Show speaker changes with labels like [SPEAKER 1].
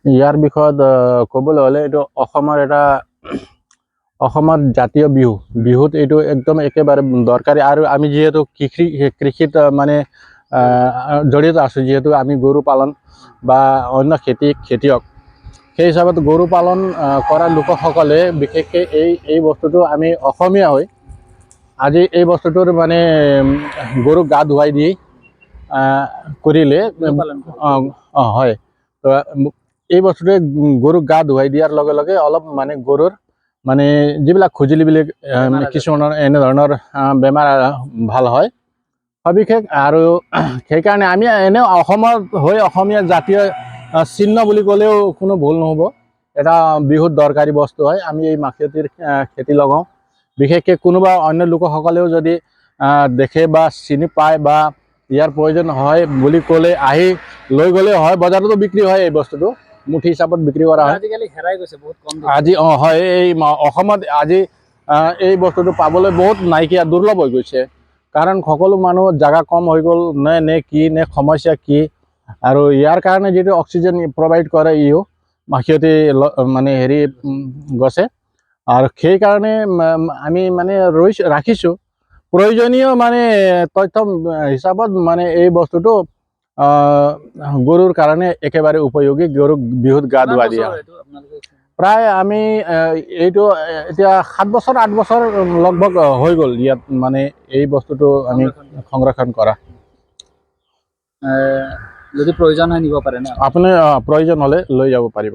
[SPEAKER 1] ইয়াৰ বিষয়ত ক'বলৈ হ'লে এইটো অসমৰ এটা জাতীয় বিহু। বিহুত এইটো একদম একেবাৰে দৰকাৰী। আৰু আমি যিহেতু কৃষিত মানে জড়িত আছোঁ, যিহেতু আমি গৰু পালন বা অন্য খেতিয়ক, সেই হিচাপত গৰু পালন কৰা লোকসকলে বিশেষকৈ এই বস্তুটো আমি অসমীয়া হৈ আজি এই বস্তুটোৰ মানে গৰুক গা ধুৱাই দি কৰিলে হয়। তো এই বস্তুটোৱে গৰুক গা ধুৱাই দিয়াৰ লগে লগে অলপ মানে গৰুৰ মানে যিবিলাক খুজুলিবিলাক কিছুমানৰ এনেধৰণৰ বেমাৰ ভাল হয় সবিশেষ। আৰু সেইকাৰণে আমি এনেও অসমত হৈ অসমীয়া জাতীয় চিহ্ন বুলি ক'লেও কোনো ভুল নহ'ব। এটা বিহুত দৰকাৰী বস্তু হয়। আমি এই মাখিয়তীৰ খেতি লগাওঁ। বিশেষকৈ কোনোবা অন্য লোকসকলেও যদি দেখে বা চিনি পায় বা ইয়াৰ প্ৰয়োজন হয় বুলি ক'লে আহি লৈ গ'লে হয়। বজাৰতো বিক্ৰী হয় এই বস্তুটো, মুঠি হিচাপত বিক্ৰী কৰা হয়।
[SPEAKER 2] আজিকালি হেৰাই গৈছে বহুত কম।
[SPEAKER 1] আজি হয়, এই অসমত আজি এই বস্তুটো পাবলৈ বহুত নাইকিয়া, দুৰ্লভ হৈ গৈছে। কাৰণ সকলো মানুহৰ জাগা কম হৈ গ'ল নে কি নে সমস্যা কি। আৰু ইয়াৰ কাৰণে যিটো অক্সিজেন প্ৰভাইড কৰে ইও মাখিয়তী মানে হেৰি গছে। আৰু সেইকাৰণে আমি মানে ৰাখিছোঁ প্ৰয়োজনীয় মানে তথ্য হিচাপত মানে এই বস্তুটো গৰুৰ কাৰণে একেবাৰে উপযোগী। গৰুক বিহুত গা ধুৱাই দিয়া প্ৰায় আমি এইটো এতিয়া 7 বছৰ 8 বছৰ লগভগ হৈ গ'ল ইয়াত মানে এই বস্তুটো আমি সংৰক্ষণ কৰা।
[SPEAKER 2] যদি প্ৰয়োজন হয় নিব পাৰে ন,
[SPEAKER 1] আপুনি প্ৰয়োজন হ'লে লৈ যাব পাৰিব।